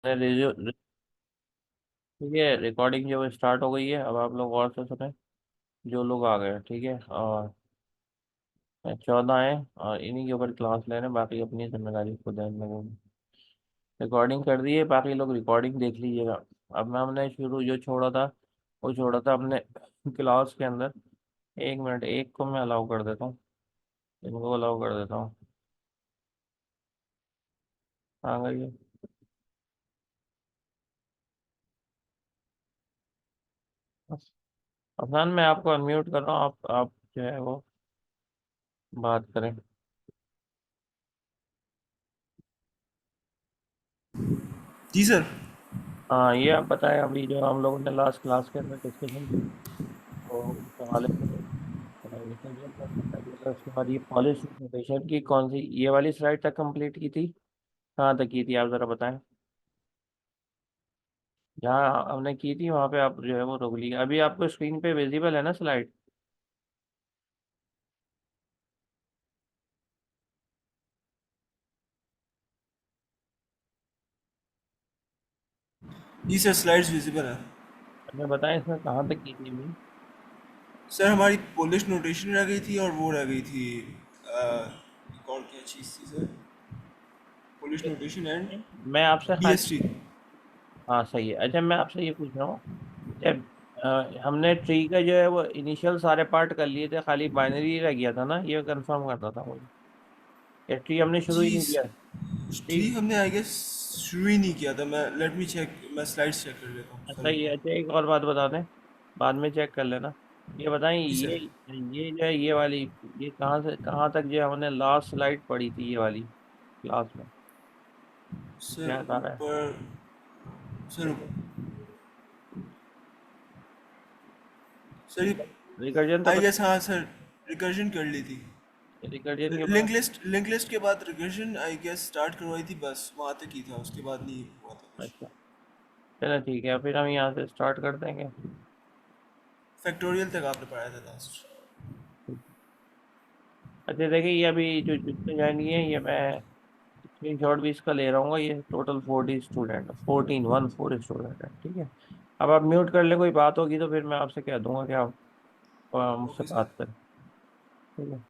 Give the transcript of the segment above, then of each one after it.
ठीक है, रिकॉर्डिंग जो स्टार्ट हो गई है। अब आप लोग और से सुने, जो लोग आ गए। ठीक है, और 14 है और इन्हीं के ऊपर क्लास ले रहे हैं, बाकी अपनी जिम्मेदारी खुद है इन लोगों ने। रिकॉर्डिंग कर दी है, बाकी लोग रिकॉर्डिंग देख लीजिएगा। अब मैं हमने शुरू जो छोड़ा था, वो छोड़ा था अपने क्लास के अंदर। एक मिनट, एक को मैं अलाउ कर देता हूँ, इनको अलाउ कर देता हूँ। आ गई है। बस, अफनान मैं आपको अनम्यूट कर रहा हूँ, आप जो है वो बात करें। जी सर। हाँ, ये आप बताएं, अभी जो हम लोगों ने लास्ट क्लास के अंदर डिस्कशन की, तो उस हवाले से रिकर्जन का पता चला। उसके बाद ये पॉलिश नोटेशन की कौन सी, ये वाली स्लाइड तक कंप्लीट की थी? कहाँ तक की थी आप जरा बताएं। जहाँ हमने की थी वहाँ पे आप जो है वो रोक ली। अभी आपको स्क्रीन पे विजिबल है ना स्लाइड? जी सर, स्लाइड्स विजिबल है। हमें बताएं इसमें कहाँ तक की थी अभी। सर हमारी पोलिश नोटेशन रह गई थी और वो रह गई थी एक और क्या चीज़ थी सर? पोलिश नोटेशन एंड मैं आपसे खाली, बीएसटी। हाँ सही है। अच्छा, मैं आपसे ये पूछ रहा हूँ, जब हमने ट्री का जो है वो इनिशियल सारे पार्ट कर लिए थे, खाली बाइनरी रह गया था ना, ये कंफर्म करता था मुझे। ये ट्री हमने शुरू ही जी नहीं किया। थ्री ठीक, हमने आई गेस शुरू ही नहीं किया था। मैं लेट मी चेक, मैं स्लाइड्स चेक कर लेता हूँ, अच्छा सॉरी। ये, अच्छा एक और बात बता दें, बाद में चेक कर लेना। ये बताएं, जी ये जो है ये वाली, ये कहाँ से कहाँ तक जो है हमने लास्ट स्लाइड पढ़ी थी ये वाली क्लास में? सर क्या बता रहा है? ऊपर, सर सर रिकर्जन तो आई बता, गेस हाँ सर, रिकर्जन कर ली थी। रिकर्जन के बाद। लिंक लिस्ट के बाद रिकर्जन आई गेस स्टार्ट करवाई थी, बस वहाँ तक ही था, उसके बाद नहीं हुआ था कुछ। अच्छा, चलो ठीक है, फिर हम यहाँ से स्टार्ट कर देंगे। फैक्टोरियल तक आपने पढ़ाया था लास्ट। अच्छा देखिए, ये अभी जो जितने जाएंगे ये मैं स्क्रीन शॉट भी इसका ले रहा हूँ। ये टोटल 40 स्टूडेंट, 14 स्टूडेंट है। ठीक है, अब आप म्यूट कर ले, कोई बात होगी तो फिर मैं आपसे कह दूंगा कि आप मुझसे ओके सर। बात करें। ठीक है,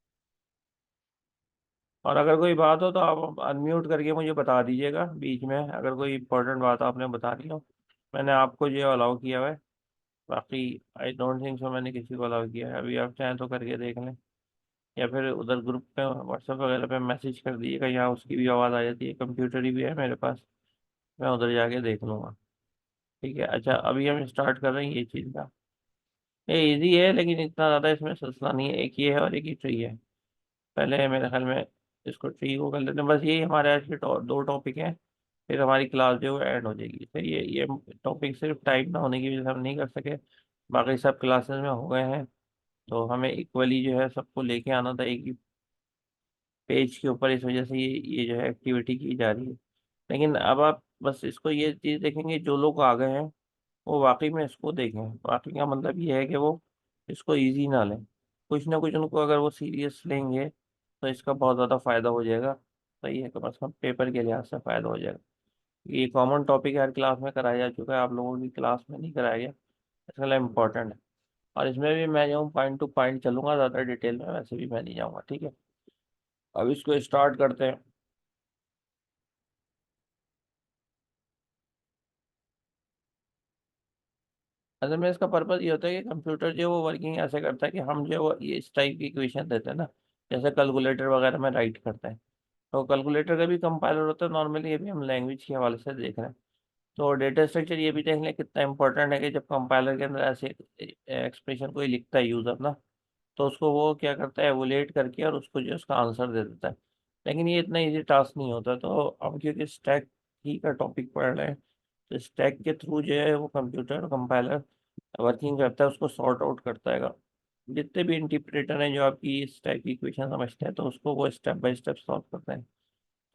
और अगर कोई बात हो तो आप अनम्यूट करके मुझे बता दीजिएगा बीच में, अगर कोई इंपॉर्टेंट बात आपने बतानी हो। मैंने आपको जो अलाउ किया हुआ है, बाकी आई डोंट थिंक सो मैंने किसी को अलाउ किया है। अभी आप चाहें तो करके देख लें, या फिर उधर ग्रुप पे व्हाट्सएप वगैरह पे मैसेज कर दीजिएगा, यहाँ उसकी भी आवाज़ आ जाती है, कंप्यूटर ही भी है मेरे पास, मैं उधर जाके देख लूँगा। ठीक है, अच्छा अभी हम स्टार्ट कर रहे हैं ये चीज़ का। ये इजी है, लेकिन इतना ज़्यादा इसमें सस्ता नहीं है। एक ये है और एक ही ट्री है। पहले मेरे ख्याल में इसको ट्री को कर लेते हैं, बस यही हमारे आज के दो टॉपिक हैं। फिर हमारी क्लास जो है एंड हो जाएगी। फिर ये टॉपिक सिर्फ टाइम ना होने की वजह से हम नहीं कर सके, बाकी सब क्लासेस में हो गए हैं। तो हमें इक्वली जो है सबको लेके आना था एक ही पेज के ऊपर, इस वजह से ये जो है एक्टिविटी की जा रही है। लेकिन अब आप बस इसको ये चीज़ देखेंगे, जो लोग आ गए हैं वो वाकई में इसको देखें। वाकई का मतलब ये है कि वो इसको इजी ना लें, कुछ ना कुछ उनको अगर वो सीरियस लेंगे तो इसका बहुत ज़्यादा फायदा हो जाएगा। सही है, कम से कम पेपर के लिहाज से फायदा हो जाएगा। ये कॉमन टॉपिक हर क्लास में कराया जा चुका है, आप लोगों की क्लास में नहीं कराया गया, इसके लिए इम्पोर्टेंट है। और इसमें भी मैं जाऊँ पॉइंट टू पॉइंट चलूंगा, ज़्यादा डिटेल में वैसे भी मैं नहीं जाऊँगा। ठीक है, अब इसको स्टार्ट करते हैं। असल में इसका पर्पज़ ये होता है कि कंप्यूटर जो है वो वर्किंग ऐसे करता है कि हम जो है वो ये इस टाइप की इक्वेशन देते हैं ना, जैसे कैलकुलेटर वगैरह में राइट करते हैं। तो कैलकुलेटर का भी कंपाइलर होता है नॉर्मली, ये भी हम लैंग्वेज के हवाले से देख रहे हैं। तो डेटा स्ट्रक्चर ये भी देख लें कितना इंपॉर्टेंट है, कि जब कंपाइलर के अंदर ऐसे एक्सप्रेशन कोई लिखता है यूज़र ना, तो उसको वो क्या करता है, एवोलेट करके और उसको जो है उसका आंसर दे देता है। लेकिन ये इतना इजी टास्क नहीं होता। तो हम क्योंकि स्टैक ही का टॉपिक पढ़ रहे हैं, तो स्टैक के थ्रू जो है वो कंप्यूटर कंपाइलर वर्किंग करता है, उसको सॉर्ट आउट करता है। जितने भी इंटरप्रेटर हैं जो आपकी स्टैक की इक्वेशन समझते हैं, तो उसको वो स्टेप बाय स्टेप सॉल्व करते हैं।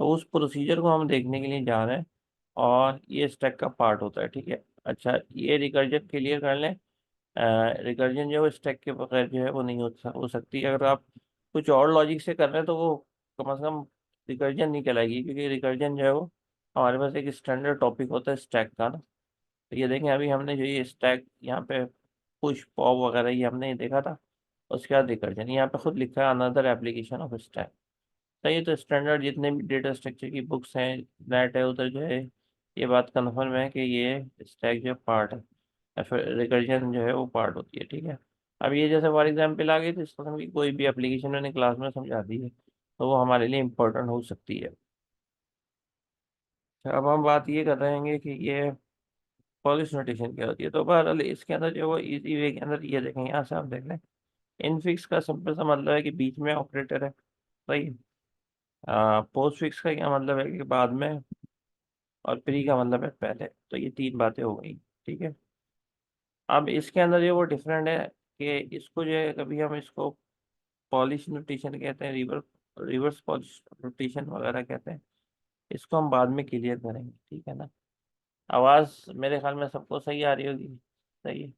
तो उस प्रोसीजर को हम देखने के लिए जा रहे हैं, और ये स्टैक का पार्ट होता है। ठीक है, अच्छा ये रिकर्जन क्लियर कर लें। रिकर्जन जो है स्टैक के बगैर जो है वो नहीं हो सकती। अगर आप कुछ और लॉजिक से कर रहे हैं तो वो कम से कम रिकर्जन नहीं कहलाएगी, क्योंकि रिकर्जन जो है वो हमारे पास एक स्टैंडर्ड टॉपिक होता है स्टैक का ना। तो ये देखें, अभी हमने जो ये स्टैक यहाँ पे पुश पॉप वगैरह ये हमने ये देखा था। उसके बाद रिकर्जन यहाँ पे खुद लिखा है अनदर एप्लीकेशन ऑफ स्टैक। तो ये तो स्टैंडर्ड जितने भी डेटा स्ट्रक्चर की बुक्स हैं, नेट है, उधर जो है ये बात कन्फर्म है कि ये स्टैक जो पार्ट है या फिर रिकर्जन जो है वो पार्ट होती है, ठीक है। अब ये जैसे फॉर एग्जाम्पल आ गई तो इस किस्म की कोई भी एप्लीकेशन मैंने क्लास में समझा दी है तो वो हमारे लिए इम्पोर्टेंट हो सकती है। तो अब हम बात ये कर रहे हैं कि ये पॉलिश नोटेशन क्या होती है। तो बहरहाल इसके अंदर जो वो इजी वे के अंदर ये देखें, यहाँ से आप देख लें। इनफिक्स का सिंपल सा मतलब है कि बीच में ऑपरेटर है, सही है। पोस्ट फिक्स का क्या मतलब है कि बाद में, और प्री का मतलब है पहले। तो ये तीन बातें हो गई, ठीक है। अब इसके अंदर जो वो डिफरेंट है कि इसको जो है कभी हम इसको पॉलिश नोटेशन कहते हैं, रिवर्स पॉलिश नोटेशन वगैरह कहते हैं। इसको हम बाद में क्लियर करेंगे, ठीक है ना। आवाज़ मेरे ख्याल में सबको सही आ रही होगी, सही है।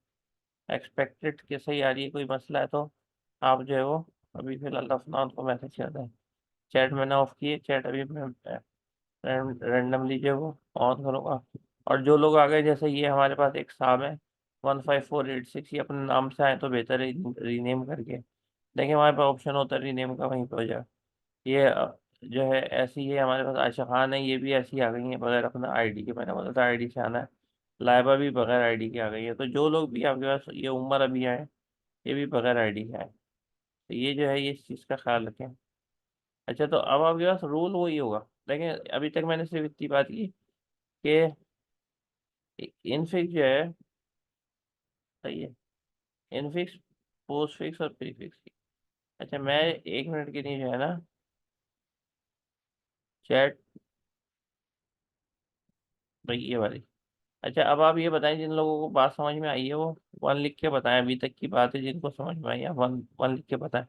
एक्सपेक्टेड के सही आ रही है, कोई मसला है तो आप जो है वो अभी फिलहाल अफनान को मैसेज कर दें। चैट मैंने ऑफ की है, चैट अभी मैं रैंडमली जो है वो ऑन करूँगा। और जो लोग आ गए, जैसे ये हमारे पास एक साहब है 15486, ये अपने नाम से आए तो बेहतर है रीनेम करके। देखिए हमारे पास ऑप्शन होता है रीनेम का, वहीं पे हो जाए। ये जो है ऐसी है, हमारे पास आयशा खान है, ये भी ऐसी आ गई है बगैर अपना आईडी के। मैंने बोला था आईडी से आना है। लाइबा भी बगैर आईडी के आ गई है। तो जो लोग भी आपके पास ये उम्र अभी आए, ये भी बगैर आईडी के आए। तो ये जो है ये इस चीज़ का ख्याल रखें। अच्छा, तो अब आपके पास रूल वही होगा। देखें अभी तक मैंने सिर्फ इतनी बात की कि इनफिक्स जो है, सही है, इनफिक्स, पोस्ट फिक्स और प्री फिक्स की। अच्छा, मैं 1 मिनट के लिए जो है ना चैट, भाई ये वाली। अच्छा, अब आप ये बताएं जिन लोगों को बात समझ में आई है वो वन लिख के बताएं। अभी तक की बात है जिनको समझ में आई है वन वन लिख के बताएं,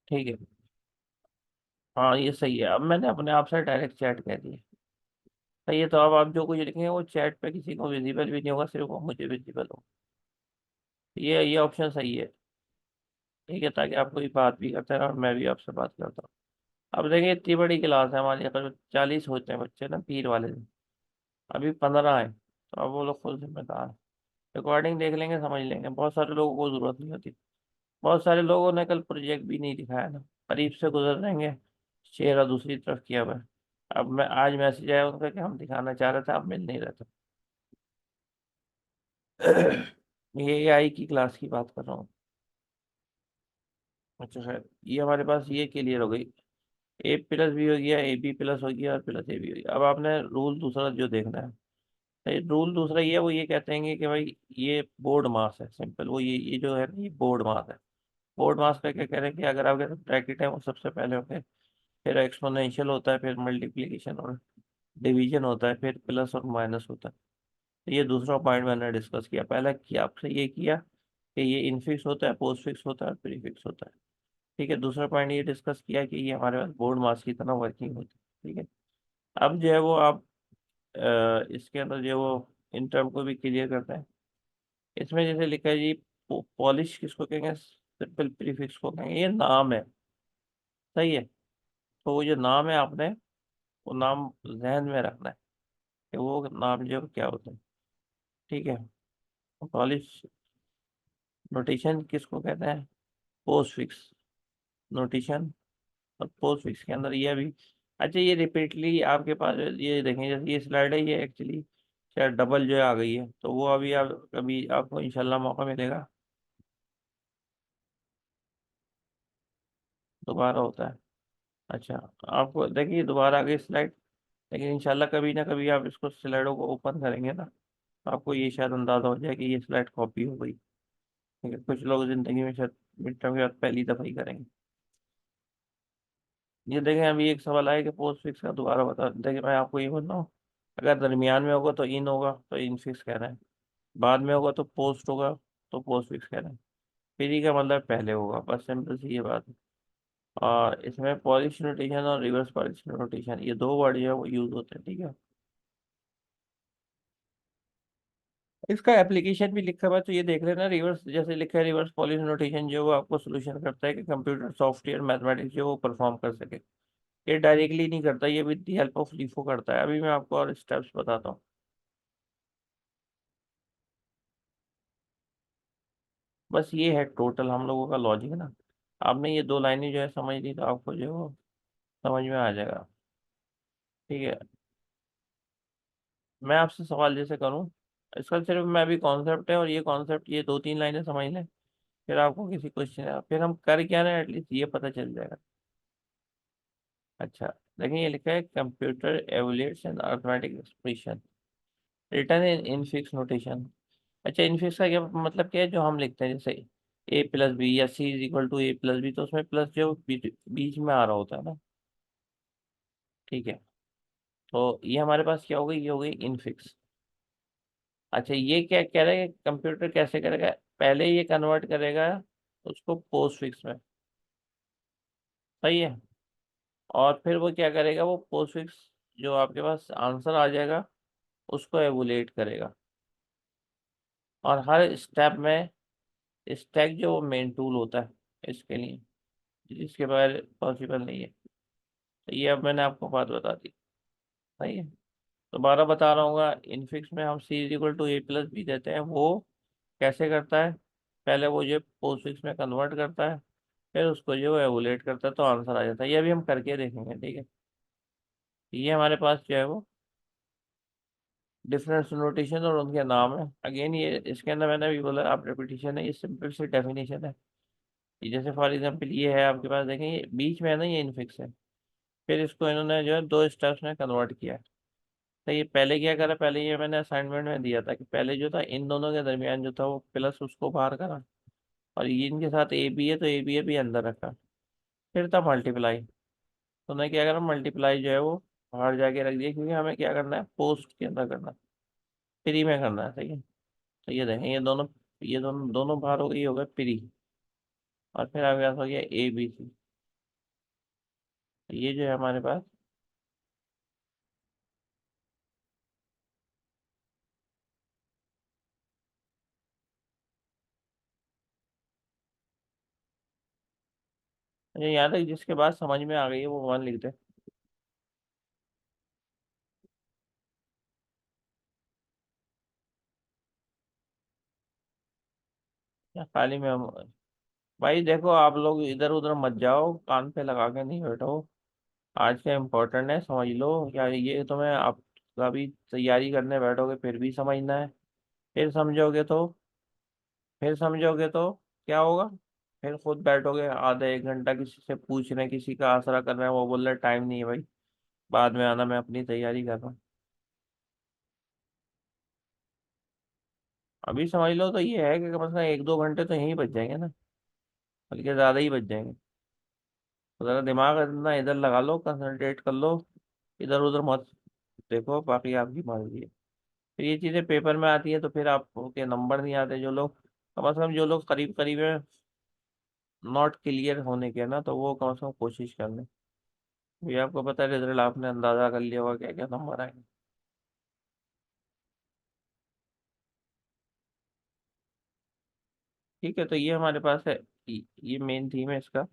ठीक है। हाँ ये सही है, अब मैंने अपने आप से डायरेक्ट चैट कह दिया। सही है, तो अब आप जो कुछ लिखेंगे वो चैट पे किसी को विजिबल भी नहीं होगा, सिर्फ वो मुझे विजिबल हो। ये ऑप्शन सही है, ठीक है, ताकि आप कोई बात भी करते हैं और मैं भी आपसे बात करता हूँ। अब देखिए इतनी बड़ी क्लास है हमारी, अगर 40 होते हैं बच्चे ना पीर वाले दिन, अभी 15 है, तो अब वो लोग खुद जिम्मेदार हैं। रिकॉर्डिंग देख लेंगे, समझ लेंगे। बहुत सारे लोगों को जरूरत नहीं होती। बहुत सारे लोगों ने कल प्रोजेक्ट भी नहीं दिखाया ना, करीब से गुजर रहेंगे, चेहरा दूसरी तरफ किया हुआ है। अब मैं आज मैसेज आया उनका कि हम दिखाना चाह रहे थे, आप मिल नहीं रहे थे। ये एआई की क्लास की बात कर रहा हूँ। अच्छा खैर, ये हमारे पास ये क्लियर हो गई। ए प्लस भी हो गया, ए बी प्लस हो गया और प्लस ए भी हो गया। अब आपने रूल दूसरा जो देखना है, तो रूल दूसरा ये है, वो ये कहते हैं कि भाई ये बोर्ड मास है सिंपल। वो ये जो है ना, ये बोर्ड मास है। बोर्ड मास का क्या कह रहे हैं कि अगर आपके पास ब्रैकेट है वो सबसे पहले होते हैं, फिर एक्सपोनेंशियल होता है, फिर मल्टीप्लिकेशन और डिवीजन होता है, फिर प्लस और माइनस होता है। तो ये दूसरा पॉइंट मैंने डिस्कस किया। पहला किया आपसे ये किया कि ये इनफिक्स होता है, पोस्ट फिक्स होता है और प्रीफिक्स होता है, ठीक है। दूसरा पॉइंट ये डिस्कस किया कि ये हमारे पास बोर्ड मास की तरह वर्किंग होती है, ठीक है। अब जो है वो आप इसके अंदर जो है वो इन टर्म को भी क्लियर करते हैं। इसमें जैसे लिखा है जी, पॉलिश किसको कहेंगे, सिंपल प्रीफिक्स को कहेंगे। ये नाम है, सही है। तो वो जो नाम है आपने वो नाम जहन में रखना है कि वो नाम जो है क्या होता है, ठीक है। पॉलिश नोटेशन किसको कहते हैं, पोस्ट फिक्स नोटेशन। और पोस्ट फिक्स के अंदर ये भी, अच्छा ये रिपीटली आपके पास ये देखें, जैसे ये स्लाइड है ये एक्चुअली शायद डबल जो है आ गई है, तो वो अभी आप कभी आपको इंशाल्लाह मौका मिलेगा, दोबारा होता है। अच्छा, आपको देखिए दोबारा आ गई स्लाइड, लेकिन इंशाल्लाह कभी ना कभी आप इसको स्लाइडों को ओपन करेंगे ना, तो आपको ये शायद अंदाजा हो जाए कि ये स्लाइड कॉपी हो गई, ठीक है। कुछ लोग जिंदगी में शायद मिड टर्म के बाद पहली दफा ही करेंगे। ये देखें अभी एक सवाल आया कि पोस्ट फिक्स का दोबारा बता। देखिए मैं आपको ये बोल रहा हूँ, अगर दरमियान में होगा तो इन होगा, तो इन फिक्स कह रहे हैं। बाद में होगा तो पोस्ट होगा, तो पोस्ट फिक्स कह रहे हैं। फ्री का मतलब पहले होगा, बस सिंपल सी ये बात है। और इसमें पॉलिश नोटेशन और रिवर्स पॉलिश नोटेशन ये दो वर्ड जो है वो यूज होते हैं, ठीक है। इसका एप्लीकेशन भी लिखा हुआ है, तो ये देख लेना। रिवर्स जैसे लिखा है, रिवर्स पॉलिश नोटेशन जो है वो आपको सोल्यूशन करता है कि कंप्यूटर सॉफ्टवेयर मैथमेटिक्स जो है वो परफॉर्म कर सके। ये डायरेक्टली नहीं करता, ये with the help of LIFO करता है। अभी मैं आपको और स्टेप्स बताता हूँ। बस ये है टोटल हम लोगों का लॉजिक ना। आपने ये दो लाइनें जो है समझ ली तो आपको जो है वो समझ में आ जाएगा। ठीक है। मैं आपसे सवाल जैसे करूँ, इसका सिर्फ मैं अभी कॉन्सेप्ट है, और ये कॉन्सेप्ट ये दो तीन लाइनें समझ लें, फिर आपको किसी क्वेश्चन है फिर हम कर क्या रहे हैं एटलीस्ट ये पता चल जाएगा। अच्छा, देखिए ये लिखा है computer evaluates and arithmetic expression return in infix notation. अच्छा, इनफिक्स का क्या मतलब, क्या है जो हम लिखते हैं जैसे ए प्लस बी या C is equal to A plus B, तो उसमें प्लस जो बीच में आ रहा होता है ना। ठीक है। तो ये हमारे पास क्या हो गई, ये हो गई इनफिक्स। अच्छा, ये क्या कह रहा है कि कंप्यूटर कैसे करेगा, पहले ये कन्वर्ट करेगा उसको पोस्ट फिक्स में। सही है। और फिर वो क्या करेगा, वो पोस्ट फिक्स जो आपके पास आंसर आ जाएगा उसको एवुलेट करेगा। और हर स्टेप में स्टैक जो मेन टूल होता है इसके लिए, जिसके बगैर पॉसिबल नहीं है। तो ये अब मैंने आपको बात बता दी। सही है। दोबारा बता रहा हूँ, इनफिक्स में हम C is equal to A plus B देते हैं, वो कैसे करता है, पहले वो जो पोस्ट फिक्स में कन्वर्ट करता है, फिर उसको जो एवुलेट करता है तो आंसर आ जाता है। ये अभी हम करके देखेंगे। ठीक है। ये हमारे पास जो है वो डिफरेंस नोटेशन और उनके नाम है। अगेन ये इसके अंदर मैंने अभी बोला आप रिपीटिशन है, ये सिंपल सी डेफिनेशन है। ये जैसे फॉर एग्जांपल ये है आपके पास, देखें ये बीच में है ना, ये इनफिक्स है। फिर इसको इन्होंने जो है दो स्टेप्स में कन्वर्ट किया है। तो ये पहले क्या करा, पहले ये मैंने असाइनमेंट में दिया था कि पहले जो था इन दोनों के दरमियान जो था वो प्लस उसको बाहर करा, और ये इनके साथ ए बी है तो ए बी ए भी अंदर रखा। फिर था मल्टीप्लाई, तो मैं क्या करा, मल्टीप्लाई जो है वो बाहर जाके रख दिया, क्योंकि हमें क्या करना है, पोस्ट के अंदर करना है, फ्री में करना है। सही है। तो ये देखें ये दोनों दोनों बाहर हो गई, हो गए फ्री। और फिर आगे हो गया ए बी सी। ये जो है हमारे पास, मुझे याद है कि जिसके बाद समझ में आ गई है वो वन लिख दे। या खाली में हम, भाई देखो आप लोग इधर उधर मत जाओ, कान पे लगा के नहीं बैठो। आज का इम्पोर्टेंट है, समझ लो। क्या ये तुम्हें आप कभी तैयारी करने बैठोगे फिर भी समझना है। फिर समझोगे तो क्या होगा, फिर खुद बैठोगे आधा एक घंटा किसी से पूछ रहे हैं, किसी का आसरा कर रहे हैं, वो बोल रहे टाइम नहीं है भाई, बाद में आना, मैं अपनी तैयारी कर रहा हूँ। अभी समझ लो तो ये है कि कम से कम एक दो घंटे तो यहीं बच जाएंगे ना, बल्कि ज़्यादा ही बच जाएंगे। तो ज़रा दिमाग इतना इधर लगा लो, कंसंट्रेट कर लो, इधर उधर मत देखो, बाकी आपकी मर्जी है। फिर ये चीज़ें पेपर में आती है तो फिर आपके नंबर नहीं आते। जो लोग कम से कम, जो लोग करीब करीब है नॉट क्लियर होने के ना, तो वो कम से कम कोशिश कर लें। ये आपको पता है रिजल्ट आपने अंदाजा कर लिया होगा क्या क्या नंबर आएंगे। ठीक है। तो ये हमारे पास है, ये मेन थीम है इसका।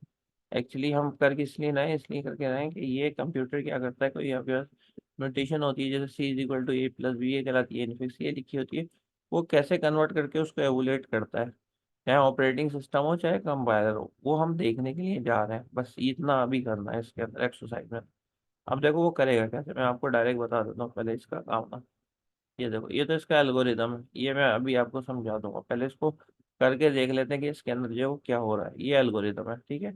एक्चुअली हम कर किस लिए रहे हैं, इसलिए करके रहे हैं कि ये कंप्यूटर क्या करता है, कोई यहाँ पे नोटेशन होती है जैसे C is equal to A plus B, ये कहलाती है इनफिक्स, ये लिखी होती है। वो कैसे कन्वर्ट करके उसको एवुलेट करता है, चाहे ऑपरेटिंग सिस्टम हो चाहे कंपाइलर हो, वो हम देखने के लिए जा रहे हैं। बस इतना अभी करना है इसके अंदर एक्सरसाइज में। अब देखो वो करेगा कैसे, मैं आपको डायरेक्ट बता देता हूँ पहले इसका काम ना। ये देखो, ये तो इसका एल्गोरिदम है, ये मैं अभी आपको समझा दूंगा। पहले इसको करके देख लेते हैं कि इसके अंदर जो है वो क्या हो रहा है। ये एल्गोरिदम है। ठीक है।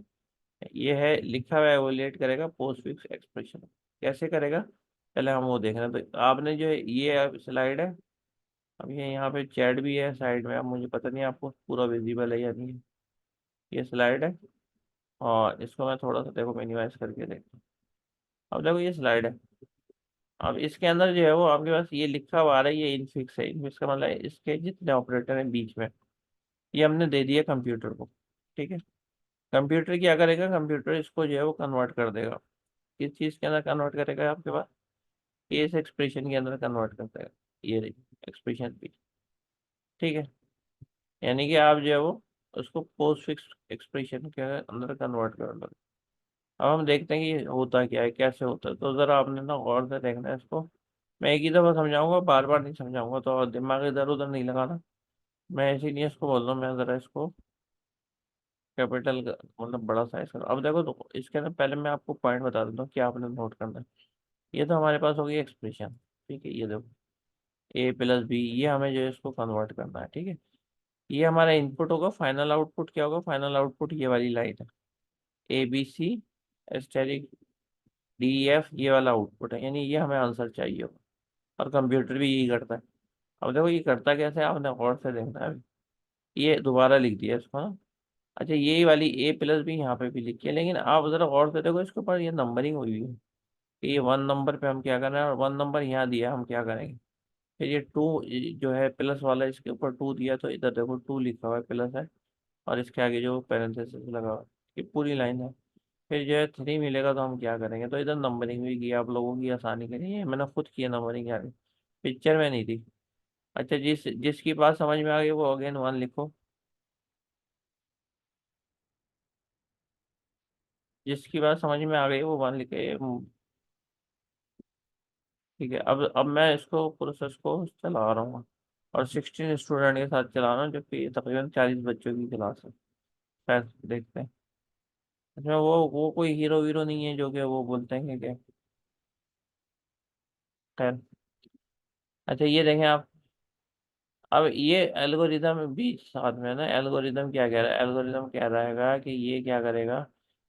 ये है लिखा हुआ, एवोल्यूट करेगा पोस्ट फिक्स एक्सप्रेशन। कैसे करेगा, पहले हम वो देख रहे हैं। तो आपने जो है ये स्लाइड है, अब ये यहाँ पे चैट भी है साइड में, अब मुझे पता नहीं आपको पूरा विजिबल है या नहीं है। ये स्लाइड है, और इसको मैं थोड़ा सा देखो मिनिमाइज करके देखता हूँ। अब देखो ये स्लाइड है। अब इसके अंदर जो है वो आपके पास ये लिखा हुआ आ रहा है, ये इनफिक्स है। इनफिक्स का मतलब है इसके जितने ऑपरेटर हैं बीच में, ये हमने दे दिया कंप्यूटर को। ठीक है। कंप्यूटर क्या करेगा, कंप्यूटर इसको जो है वो कन्वर्ट कर देगा। किस चीज़ के अंदर कन्वर्ट करेगा आपके पास, केस एक्सप्रेशन के अंदर कन्वर्ट कर देगा। ये रही एक्सप्रेशन भी। ठीक है। यानी कि आप जो है वो उसको पोस्ट फिक्स एक्सप्रेशन के अंदर कन्वर्ट कर दो। अब हम देखते हैं कि होता क्या है, कैसे होता है। तो जरा आपने ना गौर से देखना है इसको। मैं एक ही दफा समझाऊंगा, बार बार नहीं समझाऊंगा, तो दिमाग इधर उधर नहीं लगाना। मैं इसीलिए इसको बोल रहा हूँ, मैं जरा इसको कैपिटल मतलब बड़ा साइज करो। अब देखो, तो इसके अंदर पहले मैं आपको पॉइंट बता देता हूँ क्या आपने नोट करना है। ये तो हमारे पास होगी एक्सप्रेशन, ठीक है। ये देखो, ए प्लस बी, ये हमें जो है इसको कन्वर्ट करना है, ठीक है। ये हमारा इनपुट होगा। फाइनल आउटपुट क्या होगा? फाइनल आउटपुट ये वाली लाइन है, A B C asterisk D F, ये वाला आउटपुट है, यानी ये हमें आंसर चाहिए होगा। और कंप्यूटर भी यही करता है। अब देखो ये करता कैसे है, आपने गौर से देखना है अभी। ये दोबारा लिख दिया इसको ना। अच्छा, यही वाली ए प्लस भी यहाँ पे भी लिखी है, लेकिन आप जरा गौर से देखो इसके ऊपर ये नंबरिंग हुई है कि ये 1 नंबर पे हम क्या कर रहे हैं, और 1 नंबर यहाँ दिया, हम क्या करेंगे। फिर ये 2 जो है प्लस वाला, इसके ऊपर 2 दिया, तो इधर देखो 2 लिखा हुआ है, प्लस है। और इसके आगे जो पैरेंथेसिस लगा हुआ है, ये पूरी लाइन है। फिर जो है 3 मिलेगा, तो हम क्या करेंगे, तो इधर नंबरिंग भी की आप लोगों की आसानी के लिए, मैंने खुद किया नंबरिंग यार, पिक्चर में नहीं थी। अच्छा, जिसकी बात समझ में आ गई वो अगेन 1 लिखो। जिसकी बात समझ में आ गई वो 1 लिखे। ठीक है, अब मैं इसको प्रोसेस को चला रहा हूँ। और 16 स्टूडेंट के साथ चला रहा हूँ, जो कि तकरीबन 40 बच्चों की क्लास है। खैर देखते हैं। इसमें वो कोई हीरो वीरो नहीं है जो कि वो बोलते हैं कि खैर। अच्छा, ये देखें आप। अब ये एल्गोरिदम भी साथ में है ना। एल्गोरिदम क्या कह रहा है? एल्गोरिदम कह रहा है कि ये क्या करेगा,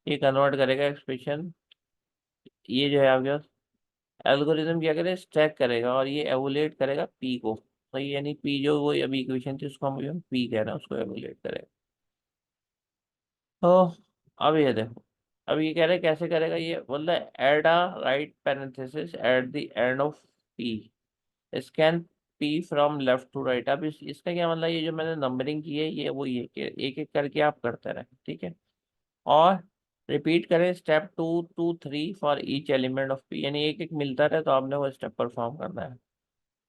ये कन्वर्ट करेगा एक्सप्रेशन। ये जो है आपके पास एल्गोरिदम क्या करेगा, स्टैक करेगा, और ये एवोलेट करेगा पी को। तो ये यानी पी जो वो अभी इक्वेशन थी उसको हम पी कह रहे हैं, उसको एवोलेट करेगा। तो अब ये देखो, अब ये कह रहे हैं कैसे करेगा, ये बोल रहा है add a right parenthesis at the end of P, scan P from left to right. अब इसका क्या मतलब, ये जो मैंने नंबरिंग की है ये वो ये कि एक एक करके आप करते रहे, ठीक है। और रिपीट करें step 2 2 3 for each element of P, यानी एक एक मिलता रहे तो आपने वो स्टेप परफॉर्म करना है।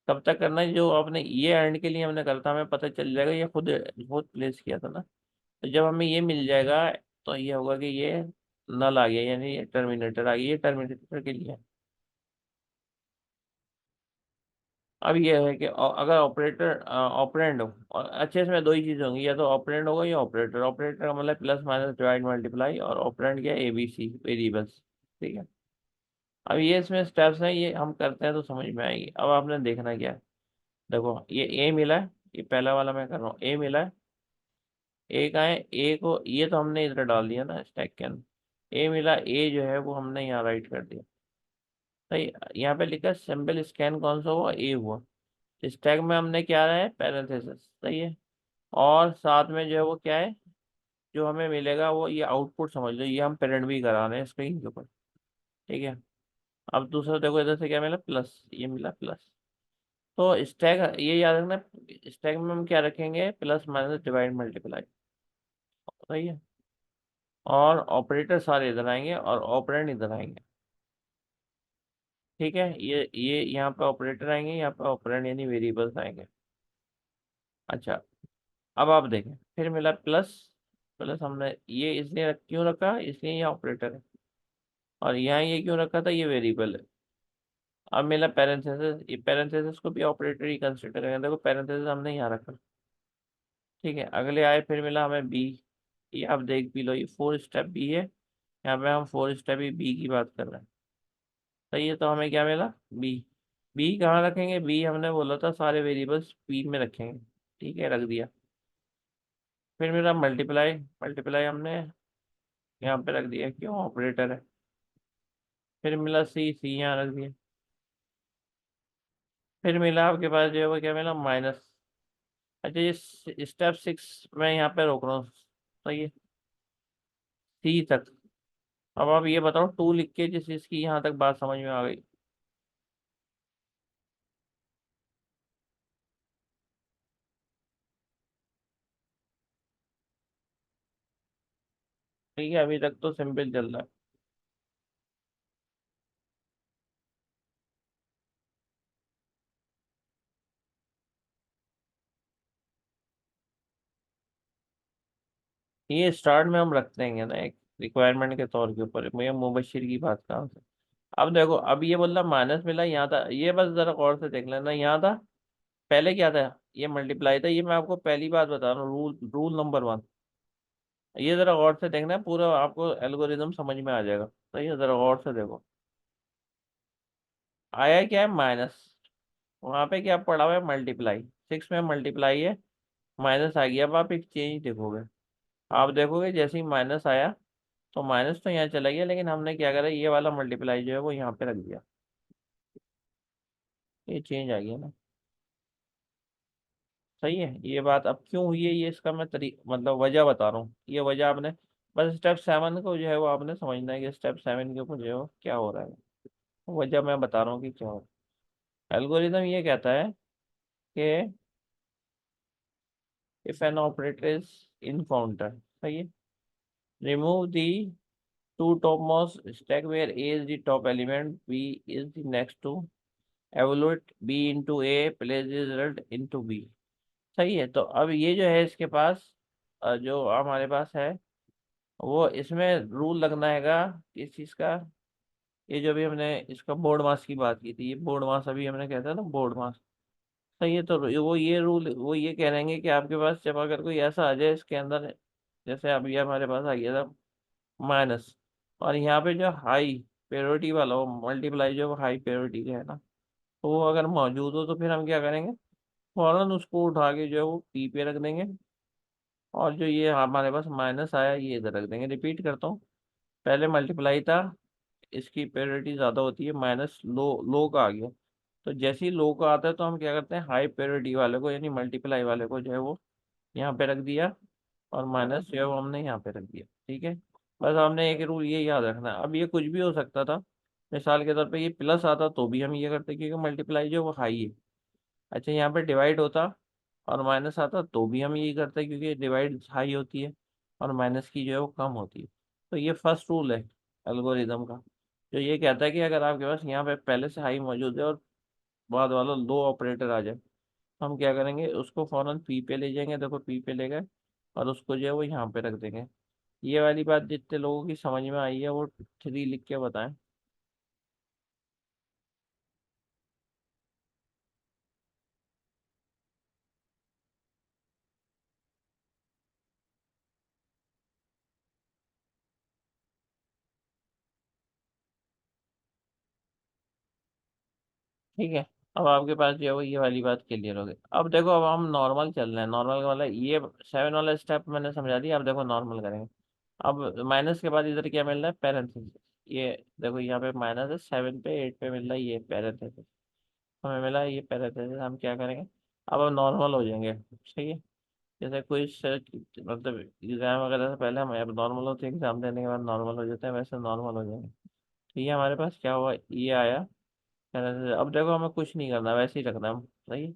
कब तक करना है? जो आपने ये एंड के लिए हमने करा था, हमें पता चल जाएगा, ये खुद खुद प्लेस किया था ना। तो जब हमें ये मिल जाएगा, तो ये होगा कि ये नल आ गया, यानी टर्मिनेटर आ गया, ये टर्मिनेटर के लिए है। अब ये है कि अगर ऑपरेटर ऑपरेंड हो, और अच्छे इसमें दो ही चीज़ होंगी, या तो ऑपरेंड होगा या ऑपरेटर। ऑपरेटर का मतलब प्लस माइनस डिवाइड मल्टीप्लाई, और ऑपरेंड क्या, ए बी सी वेरिएबल्स, ठीक है। अब ये इसमें स्टेप्स हैं, ये हम करते हैं तो समझ में आएगी। अब आपने देखना क्या है, देखो ये ए मिला है, ये पहला वाला मैं कर रहा हूँ, ए मिला है। ए का है, ए को ये तो हमने इधर डाल दिया ना स्टैक के अंदर। ए मिला, ए जो है वो हमने यहाँ राइट कर दिया। सही, यहाँ पे लिखा सिंपल स्कैन कौन सा हुआ, ए हुआ। स्टैक में हमने क्या है, पैरेंथेसिस, सही है। और साथ में जो है वो क्या है, जो हमें मिलेगा वो ये आउटपुट समझ लो, ये हम पेरेंट भी करा रहे हैं स्क्रीन के ऊपर, ठीक है। अब दूसरा देखो, इधर से क्या मिला, प्लस, ये मिला प्लस। तो स्टैक ये याद रखना, स्टैक में हम क्या रखेंगे, प्लस माइनस डिवाइड मल्टीप्लाई, सही है। और ऑपरेटर सारे इधर आएंगे और ऑपरेंड इधर आएंगे, ठीक है। ये यहाँ पे ऑपरेटर आएंगे, यहाँ पे ऑपरेंड यानी वेरिएबल्स आएंगे। अच्छा, अब आप देखें, फिर मिला प्लस। प्लस हमने ये इसलिए क्यों रखा, इसलिए ये ऑपरेटर है। और यहाँ ये क्यों रखा था, ये वेरिएबल है। अब मिला पैरेंथेसिस, ये पैरेंथेसिस को भी ऑपरेटर ही कंसिडर करेंगे। देखो पैरेंथेसिस हमने यहाँ रखा, ठीक है। अगले आए, फिर मिला हमें बी। ये आप देख भी लो, ये 4 स्टेप बी है। यहाँ पे हम 4 स्टेप ही बी की बात कर रहे हैं, सही है। तो हमें क्या मिला, बी। बी कहाँ रखेंगे, बी हमने बोला था सारे वेरिएबल्स बी में रखेंगे, ठीक है, रख दिया। फिर मेरा मल्टीप्लाई, मल्टीप्लाई हमने यहाँ पे रख दिया, क्यों, ऑपरेटर है। फिर मिला सी, सी यहाँ रख दिया। फिर मिला आपके पास जो है वो क्या मिला, माइनस। अच्छा, ये स्टेप 6 मैं यहाँ पे रोक रहा हूँ, सही है, सी तक। अब आप ये बताओ 2 लिख के जिस इसकी यहाँ तक बात समझ में आ गई। ठीक है, अभी तक तो सिंपल चल रहा है। ये स्टार्ट में हम रख देंगे ना एक, रिक्वायरमेंट के तौर के ऊपर मैं मुबशिर की बात कर रहा हूँ। अब देखो, अब ये बोला माइनस मिला, यहाँ था ये, बस जरा गौर से देख लेना, यहाँ था पहले क्या था, ये मल्टीप्लाई था, ये मैं आपको पहली बात बता रहा हूँ, रूल रूल नंबर 1। ये जरा गौर से देखना है, पूरा आपको एल्गोरिदम समझ में आ जाएगा। तो ये जरा गौर से देखो, आया क्या है माइनस, वहां पे क्या पड़ा हुआ है मल्टीप्लाई, 6 में मल्टीप्लाई है, माइनस आ गया। अब आप एक चेंज देखोगे, आप देखोगे जैसे ही माइनस आया तो माइनस तो यहाँ चला गया, लेकिन हमने क्या करा, ये वाला मल्टीप्लाई जो है वो यहाँ पे रख दिया, ये चेंज आ गया ना। सही है ये बात। अब क्यों हुई है ये, इसका मैं मतलब वजह बता रहा हूँ, ये वजह आपने बस स्टेप 7 को जो है वो आपने समझना है कि स्टेप 7 के ऊपर जो है वो क्या हो रहा है। वजह मैं बता रहा हूँ कि क्या हो रहा है। एल्गोरिदम ये कहता है कि if an operator is encounter, सही है, remove the two topmost stack where A is the top element, B is the next to, evaluate B into A, place the result into B। सही है, तो अब ये जो है इसके पास जो हमारे पास है, वो इसमें रूल लगना हैगा किस चीज़ का, ये जो भी हमने इसका बोर्ड मास की बात की थी, ये बोर्ड मास अभी हमने कहता है ना बोर्ड मास। सही है, तो वो ये रूल वो ये कह रहे हैं कि आपके पास जब अगर कोई ऐसा आ जाए इसके अंदर, जैसे अभी हमारे पास आ गया था माइनस, और यहाँ पे जो हाई प्रायोरिटी वाला वो मल्टीप्लाई जो हाई प्रायोरिटी का है ना, तो वो अगर मौजूद हो तो फिर हम क्या करेंगे, फौरन उसको उठा के जो है वो पी पे रख देंगे, और जो ये हमारे पास माइनस आया ये इधर रख देंगे। रिपीट करता हूँ, पहले मल्टीप्लाई था, इसकी प्रायोरिटी ज़्यादा होती है, माइनस लो का आ गया, तो जैसे ही लो का आता है तो हम क्या करते हैं, हाई प्रायोरिटी वाले को यानी मल्टीप्लाई वाले को जो है वो यहाँ पे रख दिया, और माइनस जो है वो हमने यहाँ पे रख दिया। ठीक है, बस हमने एक रूल ये याद रखना है। अब ये कुछ भी हो सकता था, मिसाल के तौर पे ये प्लस आता तो भी हम ये करते क्योंकि मल्टीप्लाई जो है वो हाई है। अच्छा, यहाँ पे डिवाइड होता और माइनस आता तो भी हम यही करते क्योंकि डिवाइड हाई होती है और माइनस की जो है वो कम होती है। तो ये फर्स्ट रूल है एल्गोरिदम का, जो ये कहता है कि अगर आपके पास यहाँ पे पहले से हाई मौजूद है और बाद वाला लो ऑपरेटर आ जाए, तो हम क्या करेंगे, उसको फौरन पी पे ले जाएंगे, देखो पी पे ले गए, और उसको जो है वो यहाँ पे रख देंगे। ये वाली बात जितने लोगों की समझ में आई है वो 3 लिख के बताएं। ठीक है, अब आपके पास जो है वो ये वाली बात क्लियर हो गई। अब देखो, अब हम नॉर्मल चल रहे हैं, नॉर्मल वाला ये 7 वाला स्टेप मैंने समझा दिया, अब देखो नॉर्मल करेंगे। अब माइनस के बाद इधर क्या मिल रहा है, पैरेंथेसिस। ये देखो यहाँ पे माइनस है, 7 पे 8 पे मिल रहा है ये पैरेंथेसिस, हमें मिला है ये पैरेंथेसिस। हम क्या करेंगे, अब हम नॉर्मल हो जाएंगे। ठीक है, जैसे कोई मतलब एग्जाम वगैरह से पहले हम अब नॉर्मल होते हैं, एग्जाम देने के बाद नॉर्मल हो जाते हैं, वैसे नॉर्मल हो जाएंगे। ठीक है, हमारे पास क्या हुआ, ये आया पैरेंथेसिस। अब देखो हमें कुछ नहीं करना, वैसे ही रखना है हम। सही,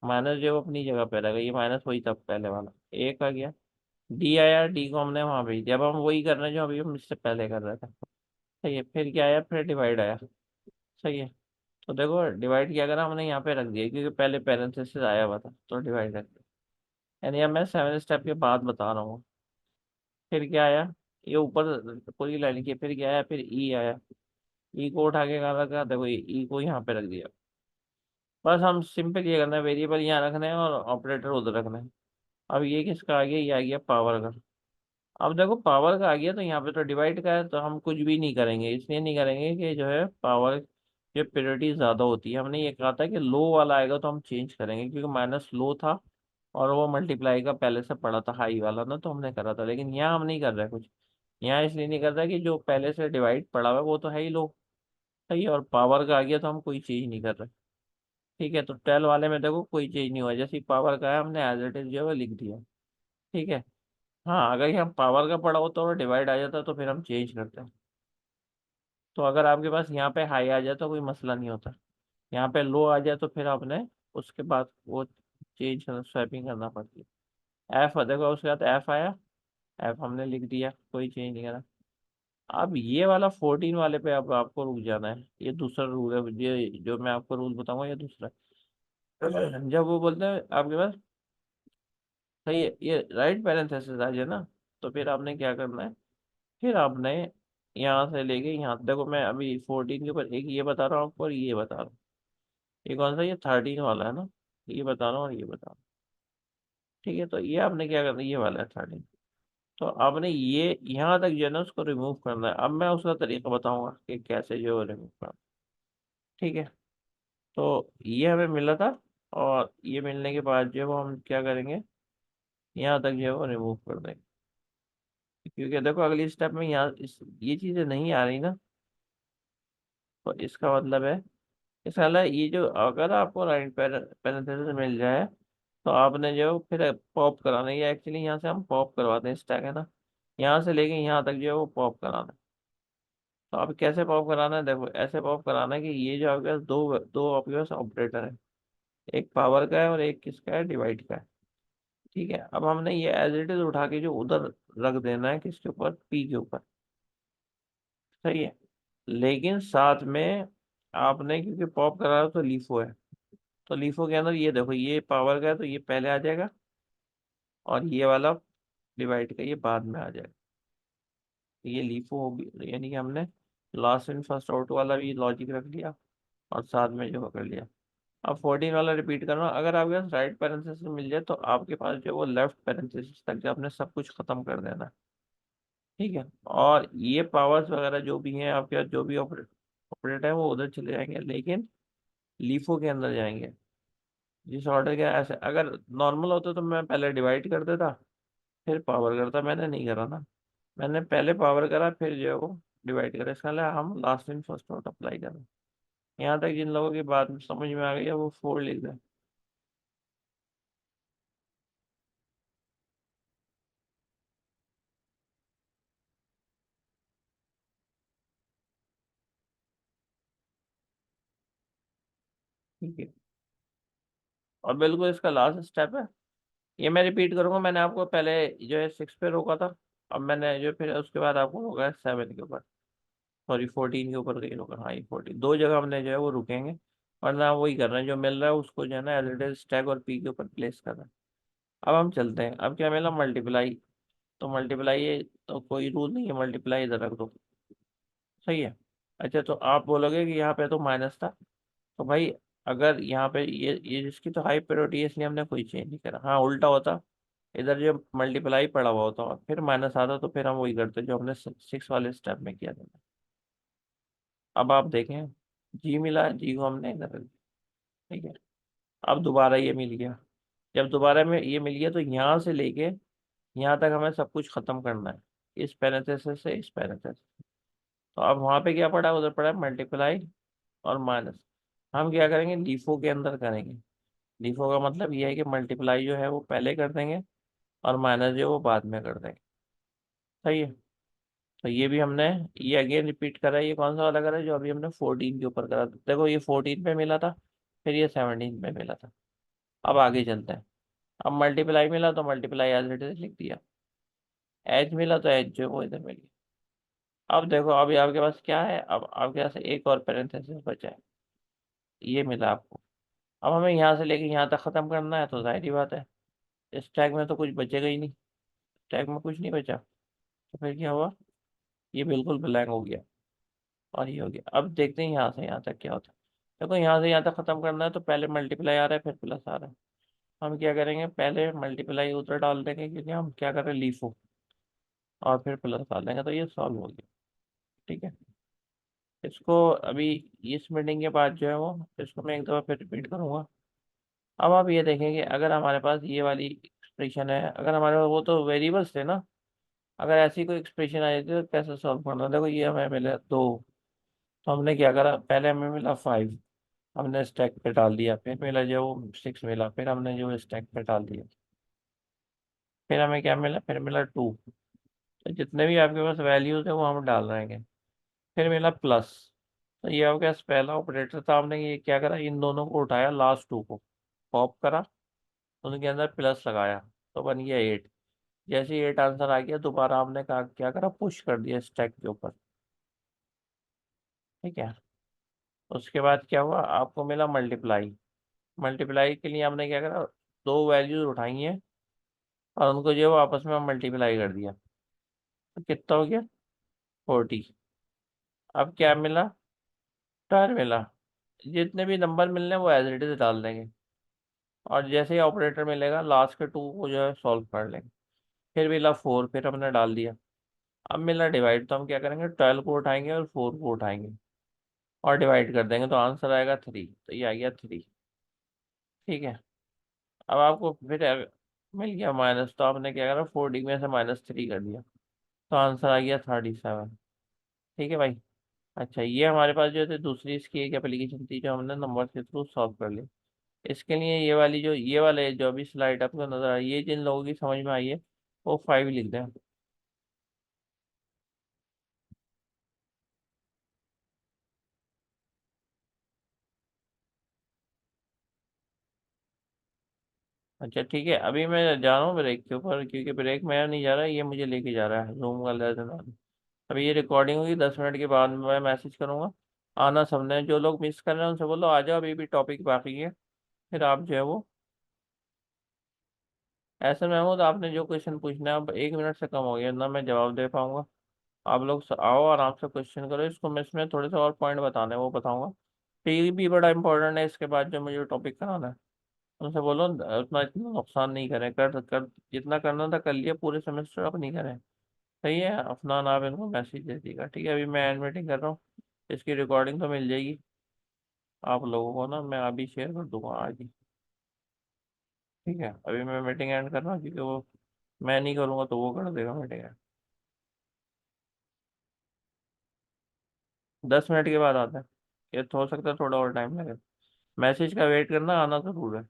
माइनस जो है वो अपनी जगह पे रहेगा, ये माइनस वही था पहले वाला, एक आ गया, डी आया, डी को हमने वहां भेज दिया। अब हम वही कर रहे हैं जो अभी हम इससे पहले कर रहे थे। सही है, फिर क्या आया, फिर डिवाइड आया। सही है, तो देखो डिवाइड क्या करा हमने, यहाँ पे रख दिया क्योंकि पहले पैरेंथेसिस आया हुआ था तो डिवाइड रख दिया। यानी अब मैं 7 स्टेप के बाद बता रहा हूँ। फिर क्या आया, ये ऊपर पूरी लाइन की, फिर क्या आया, फिर ई आया, ई को उठा के कहा रखा, देखो ये ई को यहाँ पे रख दिया। बस हम सिंपल ये करना है, वेरिएबल यहाँ रखना है और ऑपरेटर उधर रखना है। अब ये किसका आ गया, ये आ गया पावर का। अब देखो पावर का आ गया तो यहाँ पे तो डिवाइड का है, तो हम कुछ भी नहीं करेंगे, इसलिए नहीं करेंगे कि जो है पावर जो प्योरिटी ज़्यादा होती है, हमने ये कहा था कि लो वाला आएगा तो हम चेंज करेंगे क्योंकि माइनस लो था और वो मल्टीप्लाई का पहले से पड़ा था हाई वाला ना, तो हमने करा था। लेकिन यहाँ हम नहीं कर रहे कुछ, यहाँ इसलिए नहीं कर रहा कि जो पहले से डिवाइड पड़ा हुआ है वो तो है ही लो। सही है, और पावर का आ गया तो हम कोई चीज़ नहीं कर रहे। ठीक है, तो 12 वाले में देखो कोई चीज़ नहीं हुआ, जैसे ही पावर का है हमने एज इट इज जो है वो लिख दिया। ठीक है, हाँ अगर यहाँ पावर का पड़ा होता और डिवाइड आ जाता तो फिर हम चेंज करते हैं। तो अगर आपके पास यहाँ पे हाई आ जाए तो कोई मसला नहीं होता, यहाँ पे लो आ जाए तो फिर आपने उसके बाद वो चेंज करना, स्वैपिंग करना पड़ती है। एफ देखो उसके बाद एफ आया, एफ हमने लिख दिया, कोई चेंज नहीं करा। अब ये वाला 14 वाले पे अब आपको रुक जाना है, ये दूसरा रूल है, ये जो मैं आपको रूल बताऊंगा ये दूसरा है। जब वो बोलते हैं आपके पास, सही है, ये राइट पैरेंथेसिस आ जाए ना, तो फिर आपने क्या करना है, फिर आपने यहाँ से लेके यहाँ, देखो मैं अभी 14 के ऊपर एक ये बता रहा हूँ आपको और ये बता रहा हूँ। ये कौन सा, ये 13 वाला है ना, ये बता रहा हूँ और ये बता रहा हूँ। ठीक है, तो ये आपने क्या करना है, ये वाला है 13। तो आपने ये यहाँ तक जो है ना उसको रिमूव करना है। अब मैं उसका तरीका बताऊंगा कि कैसे जो है रिमूव करना। ठीक है, तो ये हमें मिला था, और ये मिलने के बाद जो है वो हम क्या करेंगे, यहाँ तक जो है वो रिमूव कर देंगे। क्योंकि देखो अगली स्टेप में यहाँ ये चीज़ें नहीं आ रही ना, तो इसका मतलब है, इसका मतलब ये जो अगर आपको राइट पैरेंथेसिस मिल जाए, तो आपने जो फिर पॉप कराना है। ये एक्चुअली यहाँ से हम पॉप करवाते हैं स्टैक है ना, यहाँ से लेके यहाँ तक जो है वो पॉप कराना है। तो अब कैसे पॉप कराना है, देखो ऐसे पॉप कराना है कि ये जो आपके पास दो दो आपके पास ऑपरेटर है, एक पावर का है और एक किसका है, डिवाइड का है। ठीक है, अब हमने ये एज इट इज उठा के जो उधर रख देना है, किसके ऊपर, पी के ऊपर। सही है, लेकिन साथ में आपने क्योंकि पॉप करा है तो लीफो है, तो लीफो के अंदर ये देखो ये पावर का है तो ये पहले आ जाएगा, और ये वाला डिवाइड का ये बाद में आ जाएगा। तो ये लीफो होगी, यानी कि हमने लास्ट इन फर्स्ट आउट वाला भी लॉजिक रख लिया, और साथ में जो कर लिया। अब 14 वाला रिपीट करना, अगर आपके पास राइट पैरेंथेसिस मिल जाए तो आपके पास जो है वो लेफ्ट पैरेंथेसिस तक जो आपने सब कुछ खत्म कर देना है। ठीक है, और ये पावर्स वगैरह जो भी हैं आपके पास, जो भी ऑपरेटर है वो उधर चले जाएंगे, लेकिन लीफो के अंदर जाएंगे। जिस ऑर्डर के ऐसे अगर नॉर्मल होता तो मैं पहले डिवाइड कर देता फिर पावर करता, मैंने नहीं करा ना। मैंने पहले पावर करा फिर जो है वो डिवाइड करा, इसका मतलब हम last in first out apply करें। यहाँ तक जिन लोगों की बात समझ में आ गई है वो 4 लिख दें। ठीक है, और बिल्कुल इसका लास्ट स्टेप है, ये मैं रिपीट करूंगा। मैंने आपको पहले जो है 6 पे रोका था, अब मैंने जो फिर उसके बाद आपको रोका है 7 के ऊपर, सॉरी 14 के ऊपर कहीं रोका, हाँ ये 14, दो जगह हमने जो है वो रुकेंगे। वरना वही कर रहे हैं, जो मिल रहा है उसको जो है ना एज इट इज स्टैक और पी के ऊपर प्लेस कर रहे हैं। अब हम चलते हैं, अब क्या मिला, मल्टीप्लाई। तो मल्टीप्लाई है तो कोई रूल नहीं है, मल्टीप्लाई इधर रख दो। सही है। अच्छा, तो आप बोलोगे कि यहाँ पे तो माइनस था, तो भाई अगर यहाँ पे ये जिसकी तो हाई प्रायोरिटी है इसलिए हमने कोई चेंज नहीं करा। हाँ उल्टा होता, इधर जो मल्टीप्लाई पड़ा हुआ होता और फिर माइनस आता, तो फिर हम वही करते जो हमने 6 वाले स्टेप में किया था। अब आप देखें, जी मिला, जी को हमने इधर रख दिया। ठीक है, अब दोबारा ये मिल गया। जब दोबारा में ये मिल गया तो यहाँ से लेके यहाँ तक हमें सब कुछ खत्म करना है, इस पैरेंथेसिस से इस पैरेंथेसिस। तो अब वहाँ पे क्या पड़ा, उधर पड़ा मल्टीप्लाई और माइनस। हम क्या करेंगे, लीफो के अंदर करेंगे। लीफो का मतलब ये है कि मल्टीप्लाई जो है वो पहले कर देंगे, और माइनस जो है वो बाद में कर देंगे। सही है, तो ये भी हमने, ये अगेन रिपीट करा है। ये कौन सा वाला करा है, जो अभी हमने 14 के ऊपर करा था। देखो ये 14 पे मिला था, फिर ये 17 पे मिला था। अब आगे चलते हैं। अब मल्टीप्लाई मिला तो मल्टीप्लाई एज इट इज लिख दिया, एच मिला तो एच जो है वो इधर मिल गया। अब देखो अभी आपके पास क्या है, अब आपके पास एक और पैरेंथेसिस बचा है, ये मिला आपको। अब हमें यहाँ से लेके यहाँ तक खत्म करना है, तो जाहिर ही बात है इस टैग में तो कुछ बचेगा ही नहीं, टैग में कुछ नहीं बचा। तो फिर क्या हुआ, ये बिल्कुल ब्लैंक हो गया, और ये हो गया। अब देखते हैं यहाँ से यहाँ तक क्या होता है। देखो यहाँ से यहाँ तक खत्म करना है तो पहले मल्टीप्लाई आ रहा है फिर प्लस आ रहा है। हम क्या करेंगे, पहले मल्टीप्लाई उधर डाल देंगे क्योंकि हम क्या कर रहे हैं, लीफो, और फिर प्लस डाल देंगे, तो ये सॉल्व हो गया। ठीक है, इसको अभी इस मीटिंग के बाद जो है वो इसको मैं एक दफ़ा फिर रिपीट करूंगा। अब आप ये देखेंगे, अगर हमारे पास ये वाली एक्सप्रेशन है, अगर हमारे पास वो तो वेरिएबल्स थे ना, अगर ऐसी कोई एक्सप्रेशन आ जाती है तो कैसे सॉल्व करना। देखो ये हमें मिला 2, तो हमने क्या करा, पहले हमें मिला 5, हमने स्टैक पे डाल दिया, फिर मिला जो वो 6 मिला, फिर हमने जो स्टैक पे डाल दिया, फिर हमें क्या मिला, फिर मिला 2। तो जितने भी आपके पास वैल्यूज है वो हम डाल रहे हैं। फिर मिला प्लस, तो ये आपके पास पहला ऑपरेटर था, हमने ये क्या करा, इन दोनों को उठाया, लास्ट 2 को पॉप करा, उनके अंदर प्लस लगाया, तो बन गया 8। जैसे ही 8 आंसर आ गया, दोबारा हमने कहा क्या करा, पुश कर दिया स्टैक के ऊपर। ठीक है, उसके बाद क्या हुआ, आपको मिला मल्टीप्लाई। मल्टीप्लाई के लिए हमने क्या करा, दो वैल्यूज उठाई हैं और उनको जो है वो आपस में मल्टीप्लाई कर दिया, तो कितना हो गया, 40। अब क्या मिला? 12 मिला। जितने भी नंबर मिलने हैं वो एज इट इज डाल देंगे, और जैसे ही ऑपरेटर मिलेगा लास्ट के टू को जो है सॉल्व कर लेंगे। फिर मिला 4, फिर हमने डाल दिया। अब मिला डिवाइड, तो हम क्या करेंगे, 12 को उठाएंगे और 4 को उठाएंगे और डिवाइड कर देंगे, तो आंसर आएगा 3। तो ये आ गया 3। ठीक है। अब आपको फिर मिल गया माइनस, तो आपने क्या करा, 40 में से -3 कर दिया, तो आंसर आ गया 37। ठीक है भाई। अच्छा, ये हमारे पास जो थे दूसरी इसकी एक एप्लीकेशन थी जो हमने नंबर के थ्रू सॉल्व कर ली। इसके लिए ये वाली जो ये वाले जो भी स्लाइड आपको नजर आ रही है, ये जिन लोगों की समझ में आई है वो 5 लिख दें। अच्छा ठीक है, अभी मैं जा रहा हूँ ब्रेक के ऊपर, क्योंकि ब्रेक मैं नहीं जा रहा, ये मुझे लेके जा रहा है जूम का लेसन। अभी ये रिकॉर्डिंग होगी, 10 मिनट के बाद मैं मैसेज करूंगा। आना सबने, जो लोग मिस कर रहे हैं उनसे बोलो आ जाओ, अभी भी टॉपिक बाकी है। फिर आप जो है वो, ऐसे में हो तो आपने जो क्वेश्चन पूछना है, अब 1 मिनट से कम हो गया ना, मैं जवाब दे पाऊंगा। आप लोग आओ आराम से क्वेश्चन करो, इसको मैं इसमें थोड़े से और पॉइंट बताने हैं, वो बताऊंगा। टी भी बड़ा इंपॉर्टेंट है, इसके बाद जो मुझे टॉपिक कराना है उनसे बोलो उतना इतना नुकसान नहीं करें, कर जितना करना था कर लिया पूरे सेमेस्टर, अब नहीं करें। सही है, अफनान आप इनको मैसेज दे दीजिएगा। ठीक है, अभी मैं एंड मीटिंग कर रहा हूँ। इसकी रिकॉर्डिंग तो मिल जाएगी आप लोगों को ना, मैं अभी शेयर कर दूंगा आज ही। ठीक है, अभी मैं मीटिंग एंड कर रहा हूँ, क्योंकि वो मैं नहीं करूँगा तो वो कर देगा मीटिंग एंड। 10 मिनट के बाद आता है, ये तो हो सकता है थोड़ा और टाइम लगे। मैसेज का वेट करना, आना जरूर है।